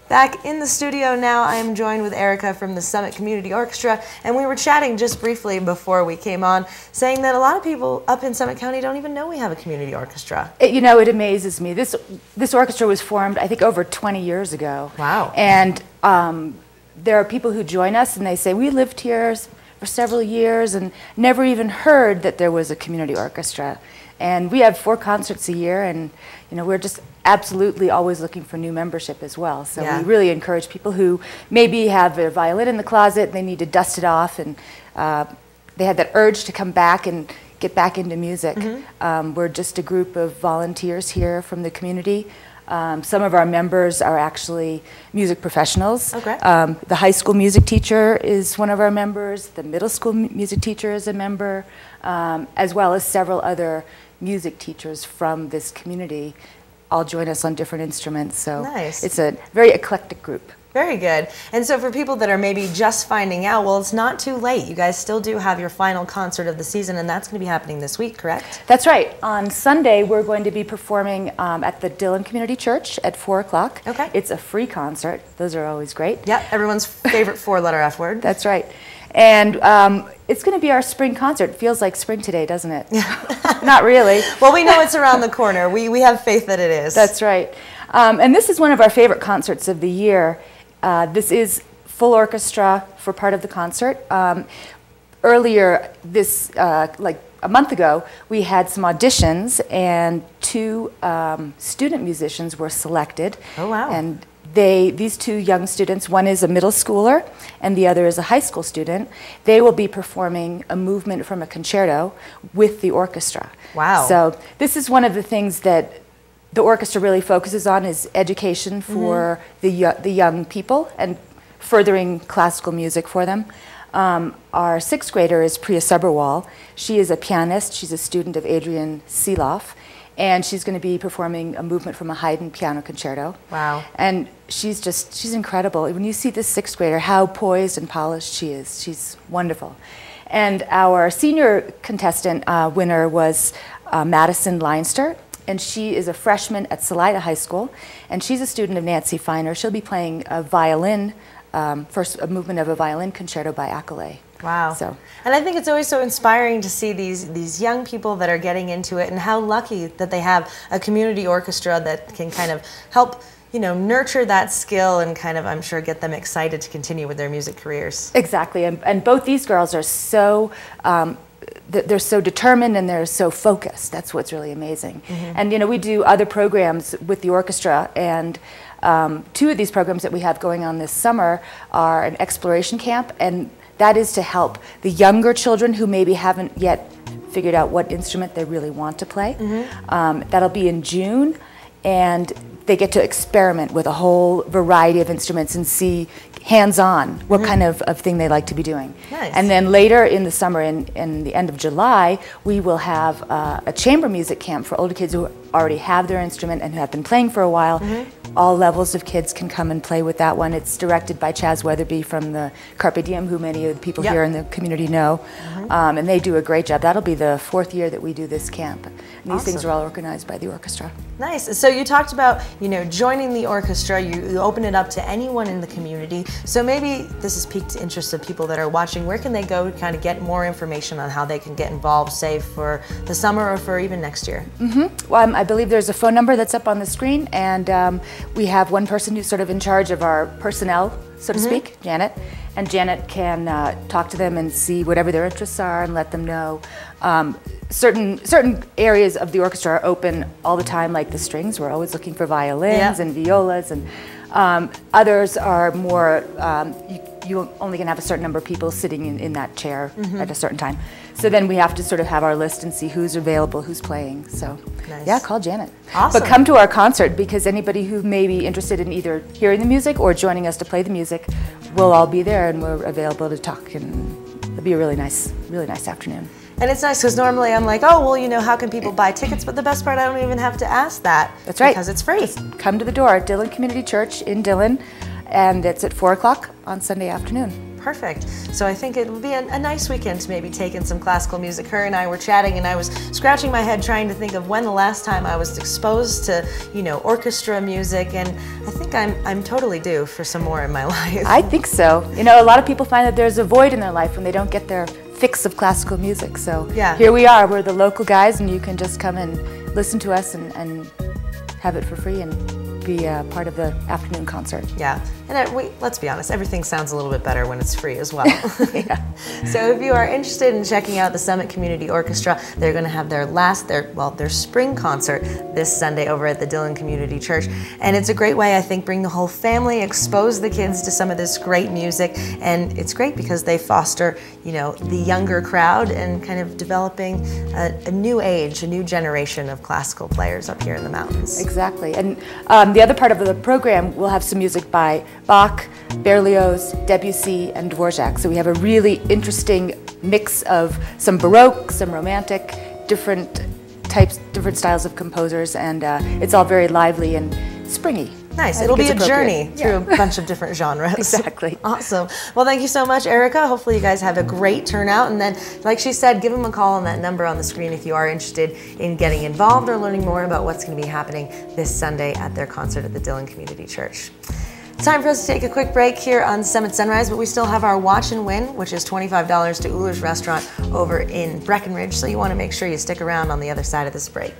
Back in the studio now, I am joined with Erica from the Summit Community Orchestra, and we were chatting just briefly before we came on, saying that a lot of people up in Summit County don't even know we have a community orchestra. You know, it amazes me. This orchestra was formed, I think, over 20 years ago. Wow. And there are people who join us and they say, we lived here for several years and never even heard that there was a community orchestra. And we have 4 concerts a year, and you know, we're just absolutely always looking for new membership as well. So we really encourage people who maybe have their violin in the closet, they need to dust it off, and they have that urge to come back and get back into music. We're just a group of volunteers here from the community. Some of our members are actually music professionals. Okay. The high school music teacher is one of our members. The middle school music teacher is a member, as well as several other music teachers from this community all join us on different instruments. So nice. It's a very eclectic group. Very good. And so for people that are maybe just finding out, well, it's not too late. You guys still do have your final concert of the season, and that's going to be happening this week, correct? That's right. On Sunday, we're going to be performing at the Dillon Community Church at 4 o'clock. Okay. It's a free concert. Those are always great. Yep, everyone's favorite 4-letter F word. That's right. And it's going to be our spring concert. It feels like spring today, doesn't it? Not really. Well, we know it's around the corner. We have faith that it is. That's right. And this is one of our favorite concerts of the year. This is full orchestra for part of the concert. Earlier this, like a month ago, we had some auditions, and 2 student musicians were selected. Oh, wow. And these 2 young students, one is a middle schooler and the other is a high school student, they will be performing a movement from a concerto with the orchestra. Wow. So this is one of the things that the orchestra really focuses on, is education for the young people and furthering classical music for them. Our 6th grader is Priya Sabharwal. She is a pianist. She's a student of Adrian Seeloff, and she's going to be performing a movement from a Haydn piano concerto. Wow. And she's incredible. When you see this 6th grader, how poised and polished she is. She's wonderful. And our senior contestant winner was Madison Leinster, and she is a freshman at Salida High School, and she's a student of Nancy Feiner. She'll be playing a violin, first a movement of a violin concerto by Accolade. Wow. So. And I think it's always so inspiring to see these young people that are getting into it, and how lucky that they have a community orchestra that can kind of help, you know, nurture that skill and kind of, I'm sure, get them excited to continue with their music careers. Exactly. And both these girls are so they're so determined and they're so focused. That's what's really amazing. And you know, we do other programs with the orchestra, and 2 of these programs that we have going on this summer are an exploration camp, and that is to help the younger children who maybe haven't yet figured out what instrument they really want to play. That'll be in June, and they get to experiment with a whole variety of instruments and see hands-on what kind of thing they like to be doing. Nice. And then later in the summer, in the end of July, we will have a chamber music camp for older kids who already have their instrument and who have been playing for a while. All levels of kids can come and play with that one. It's directed by Chaz Weatherby from the Carpe Diem, who many of the people here in the community know. And they do a great job. That'll be the 4th year that we do this camp. And these things are all organized by the orchestra. Nice. So you talked about, you know, joining the orchestra. You open it up to anyone in the community. So maybe this has piqued the interest of people that are watching. Where can they go to kind of get more information on how they can get involved, say, for the summer or for even next year? Well, I believe there's a phone number that's up on the screen, and we have one person who's sort of in charge of our personnel, so to speak, Janet. And Janet can talk to them and see whatever their interests are and let them know. Certain areas of the orchestra are open all the time, like the strings. We're always looking for violins and violas, and others are more, you only can have a certain number of people sitting in that chair at a certain time. So then we have to sort of have our list and see who's available, who's playing. So yeah, call Janet. Awesome. But come to our concert, because anybody who may be interested in either hearing the music or joining us to play the music, we'll all be there and we're available to talk, and it'll be a really nice afternoon. And it's nice because normally I'm like, oh, well, you know, how can people buy tickets? But the best part, I don't even have to ask that. That's right. Because it's free. Just come to the door at Dillon Community Church in Dillon, and it's at 4 o'clock on Sunday afternoon. Perfect. So I think it would be a nice weekend to maybe take in some classical music. Her and I were chatting, and I was scratching my head trying to think of when the last time I was exposed to, you know, orchestra music. And I think think I'm totally due for some more in my life. I think so. You know, a lot of people find that there's a void in their life when they don't get their fix of classical music. So yeah. Here we are. We're the local guys, and you can just come and listen to us and have it for free and be part of the afternoon concert. Yeah, and let's be honest, everything sounds a little bit better when it's free as well. Yeah. So if you are interested in checking out the Summit Community Orchestra, they're going to have their spring concert this Sunday over at the Dillon Community Church. And it's a great way, I think, bring the whole family, expose the kids to some of this great music. And it's great because they foster, you know, the younger crowd and kind of developing a new age, a new generation of classical players up here in the mountains. Exactly. And the other part of the program will have some music by Bach, Berlioz, Debussy, and Dvorak. So we have a really interesting mix of some Baroque, some Romantic, different styles of composers, and it's all very lively and springy. Nice. It'll be a journey through a bunch of different genres. Exactly. Awesome. Well, thank you so much, Erica. Hopefully you guys have a great turnout. And then, like she said, give them a call on that number on the screen if you are interested in getting involved or learning more about what's going to be happening this Sunday at their concert at the Dillon Community Church. Time for us to take a quick break here on Summit Sunrise, but we still have our Watch and Win, which is $25 to Uhler's Restaurant over in Breckenridge. So you want to make sure you stick around on the other side of this break.